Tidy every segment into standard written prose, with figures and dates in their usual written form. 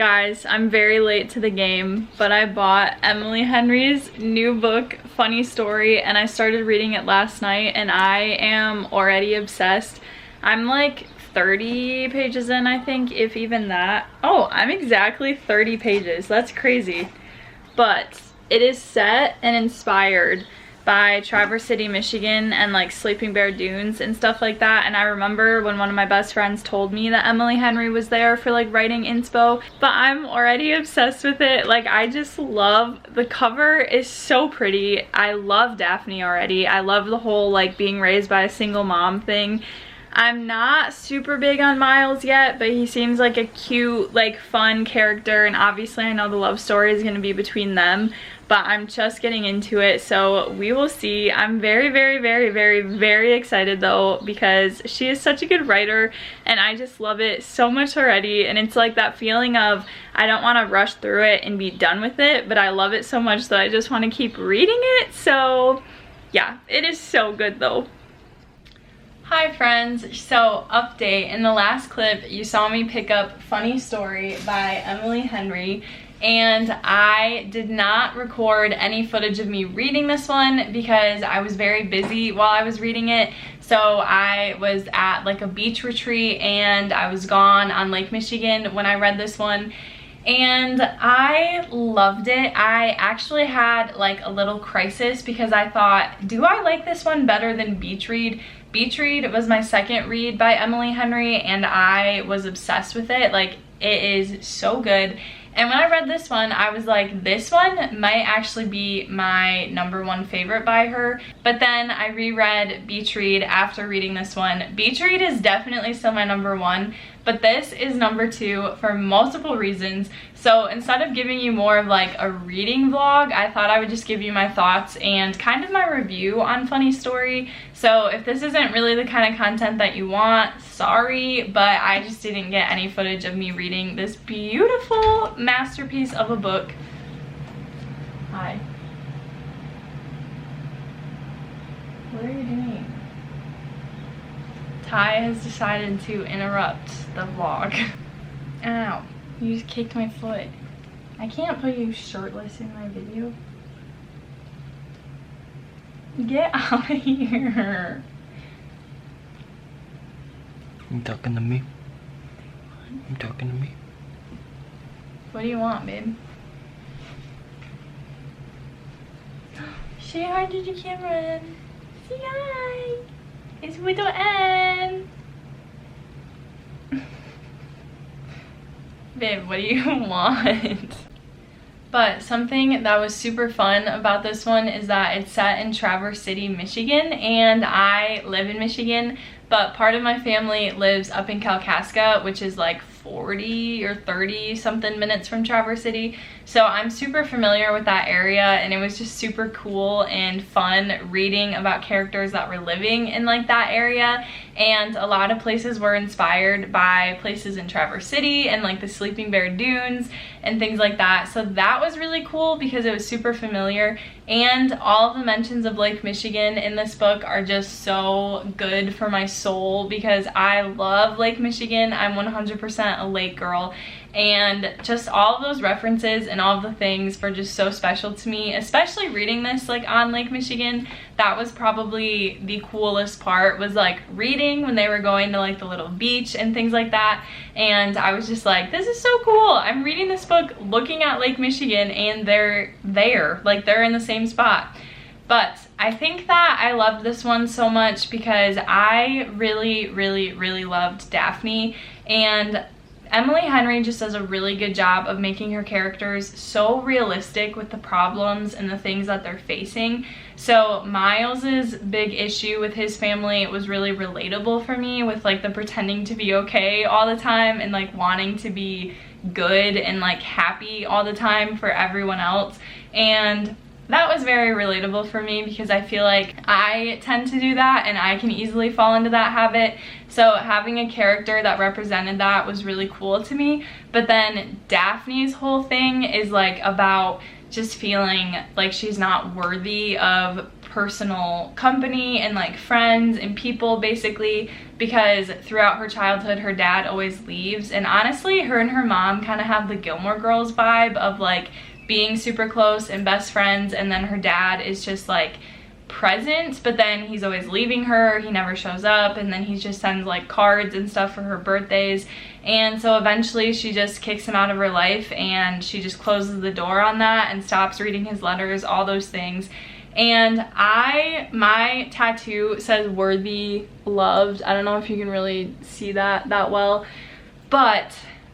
Guys, I'm very late to the game, but I bought Emily Henry's new book, Funny Story, and I started reading it last night, and I am already obsessed. I'm like 30 pages in, I think, if even that. Oh, I'm exactly 30 pages. That's crazy. But it is set and inspired by Traverse City, Michigan and like Sleeping Bear Dunes and stuff like that. And I remember when one of my best friends told me that Emily Henry was there for like writing inspo, but I'm already obsessed with it. Like, I just love the cover, is so pretty. I love Daphne already. I love the whole like being raised by a single mom thing. I'm not super big on Miles yet, but he seems like a cute, like fun character, and obviously I know the love story is going to be between them, but I'm just getting into it, so we will see. I'm very excited though, because she is such a good writer and I just love it so much already. And it's like that feeling of I don't want to rush through it and be done with it, but I love it so much that I just want to keep reading it. So yeah, it is so good though. Hi friends, so update, in the last clip you saw me pick up Funny Story by Emily Henry, and I did not record any footage of me reading this one because I was very busy while I was reading it. So I was at like a beach retreat and I was gone on Lake Michigan when I read this one, and I loved it. I actually had like a little crisis because I thought, do I like this one better than Beach Read? Beach Read was my second read by Emily Henry and I was obsessed with it. Like, it is so good. And when I read this one, I was like, this one might actually be my #1 favorite by her. But then I reread Beach Read after reading this one. Beach Read is definitely still my #1, but this is #2 for multiple reasons. So instead of giving you more of like a reading vlog, I thought I would just give you my thoughts and kind of my review on Funny Story. So if this isn't really the kind of content that you want, sorry, but I just didn't get any footage of me reading this beautiful masterpiece of a book. Hi. What are you doing? Ty has decided to interrupt the vlog. Ow, you just kicked my foot. I can't put you shirtless in my video. Get out of here. You talking to me? You talking to me? What do you want, babe? Say hi to the camera. Say hi. It's with the N. Babe, what do you want? But something that was super fun about this one is that it's set in Traverse City, Michigan, and I live in Michigan, but part of my family lives up in Kalkaska, which is like 40 or 30 something minutes from Traverse City. So I'm super familiar with that area, and it was just super cool and fun reading about characters that were living in like that area. And a lot of places were inspired by places in Traverse City and like the Sleeping Bear Dunes and things like that. So that was really cool because it was super familiar. And all of the mentions of Lake Michigan in this book are just so good for my soul because I love Lake Michigan. I'm 100% a lake girl. And just all of those references and all of the things were just so special to me, especially reading this like on Lake Michigan. That was probably the coolest part, was like reading when they were going to like the little beach and things like that. And I was just like, this is so cool. I'm reading this book looking at Lake Michigan and they're there, like they're in the same spot. But I think that I loved this one so much because I really loved Daphne, and Emily Henry just does a really good job of making her characters so realistic with the problems and the things that they're facing. So Miles's big issue with his family was really relatable for me, with like the pretending to be okay all the time and like wanting to be good and like happy all the time for everyone else. And that was very relatable for me because I feel like I tend to do that and I can easily fall into that habit. So having a character that represented that was really cool to me. But then Daphne's whole thing is like about just feeling like she's not worthy of personal company and like friends and people, basically, because throughout her childhood her dad always leaves. And honestly, her and her mom kind of have the Gilmore Girls vibe of like being super close and best friends, and then her dad is just like present, but then he's always leaving her, he never shows up, and then he just sends like cards and stuff for her birthdays. And so eventually she just kicks him out of her life, and she just closes the door on that and stops reading his letters, all those things. And my tattoo says worthy, loved. I don't know if you can really see that well, but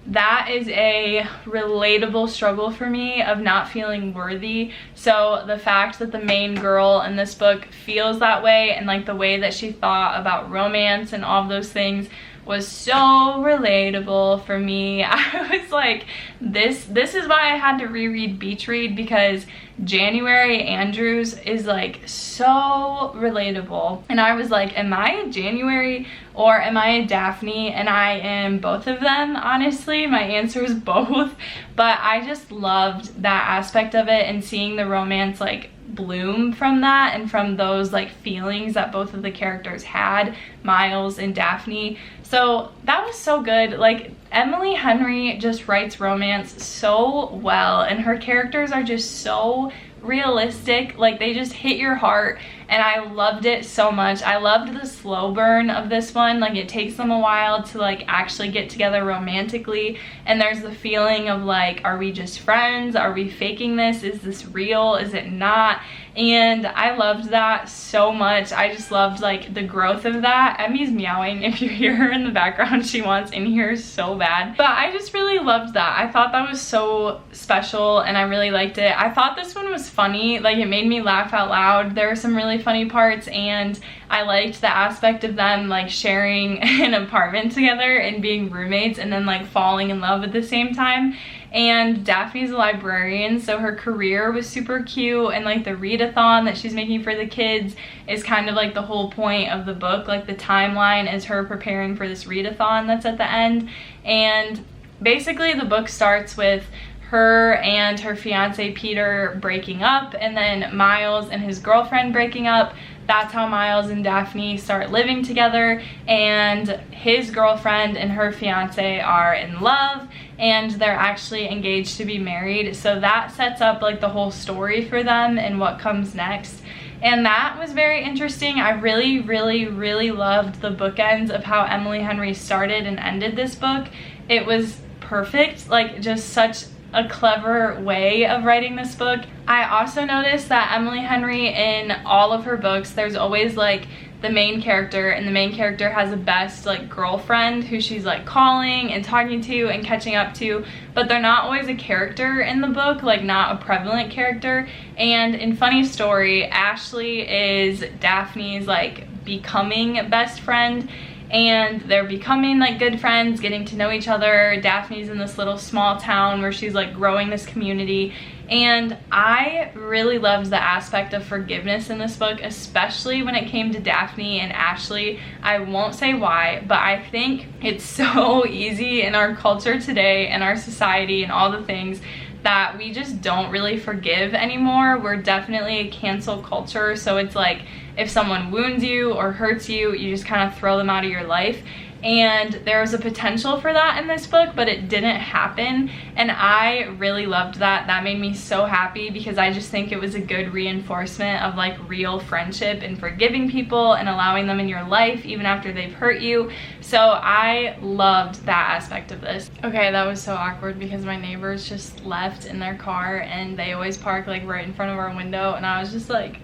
that is a relatable struggle for me of not feeling worthy. So the fact that the main girl in this book feels that way, and like the way that she thought about romance and all of those things, was so relatable for me. I was like, this is why I had to reread Beach Read, because January Andrews is like so relatable. And I was like, am I a January or am I a Daphne? And I am both of them, honestly. My answer is both. But I just loved that aspect of it, and seeing the romance like bloom from that, and from those like feelings that both of the characters had, Miles and Daphne. So that was so good. Like, Emily Henry just writes romance so well, and her characters are just so realistic. Like, they just hit your heart, and I loved it so much. I loved the slow burn of this one. Like, it takes them a while to like actually get together romantically, and there's the feeling of like, are we just friends? Are we faking this? Is this real? Is it not? And I loved that so much. I just loved like the growth of that. Emmy's meowing. If you hear her in the background, she wants in here so bad. But I just really loved that. I thought that was so special, and I really liked it. I thought this one was funny. Like, it made me laugh out loud. There were some really funny parts, and I liked the aspect of them like sharing an apartment together and being roommates, and then like falling in love at the same time. And Daphne's a librarian, so her career was super cute, and like the readathon that she's making for the kids is kind of like the whole point of the book. Like, the timeline is her preparing for this readathon that's at the end. And basically the book starts with her and her fiance Peter breaking up, and then Miles and his girlfriend breaking up. That's how Miles and Daphne start living together, and his girlfriend and her fiance are in love, and they're actually engaged to be married. So that sets up like the whole story for them and what comes next. And that was very interesting. I really, really, really loved the bookends of how Emily Henry started and ended this book. It was perfect, like just such a clever way of writing this book. I also noticed that Emily Henry, in all of her books, there's always like the main character, and the main character has a best like girlfriend who she's like calling and talking to and catching up to, but they're not always a character in the book, like not a prevalent character. And in Funny Story, Ashley is Daphne's like becoming best friend, and they're becoming like good friends, getting to know each other. Daphne's in this little small town where she's like growing this community. And I really loved the aspect of forgiveness in this book, especially when it came to Daphne and Ashley. I won't say why, but I think it's so easy in our culture today and our society and all the things that we just don't really forgive anymore. We're definitely a cancel culture, so it's like if someone wounds you or hurts you, you just kind of throw them out of your life. And there was a potential for that in this book, but it didn't happen, and I really loved that. That made me so happy, because I just think it was a good reinforcement of like real friendship and forgiving people and allowing them in your life even after they've hurt you. So I loved that aspect of this. Okay, that was so awkward because my neighbors just left in their car, and they always park like right in front of our window, and I was just like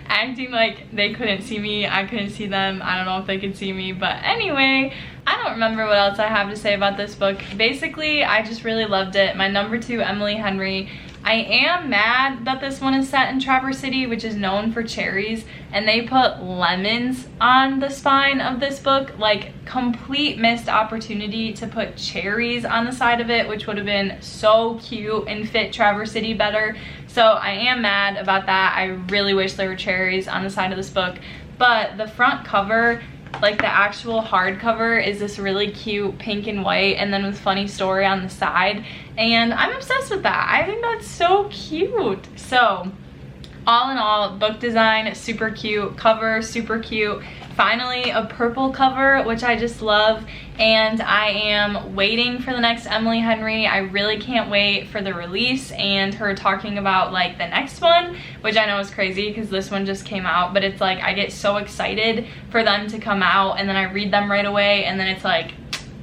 acting like they couldn't see me, I couldn't see them. I don't know if they could see me, but anyway, I don't remember what else I have to say about this book. Basically, I just really loved it. My number 2, Emily Henry. I am mad that this one is set in Traverse City, which is known for cherries, and they put lemons on the spine of this book. Like, complete missed opportunity to put cherries on the side of it, which would have been so cute and fit Traverse City better. So I am mad about that. I really wish there were cherries on the side of this book. But the front cover, like the actual hardcover, is this really cute pink and white, and then with Funny Story on the side, and I'm obsessed with that. I think that's so cute. So all in all, book design, super cute, cover, super cute. Finally, a purple cover, which I just love, and I am waiting for the next Emily Henry. I really can't wait for the release and her talking about like the next one, which I know is crazy because this one just came out, but it's like I get so excited for them to come out and then I read them right away and then it's like,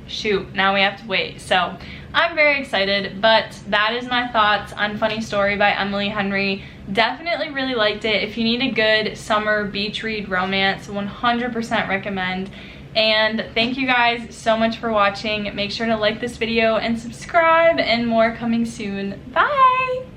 shoot, now we have to wait. So I'm very excited, but that is my thoughts on Funny Story by Emily Henry. Definitely really liked it. If you need a good summer beach read romance, 100% recommend. And thank you guys so much for watching. Make sure to like this video and subscribe, and more coming soon. Bye!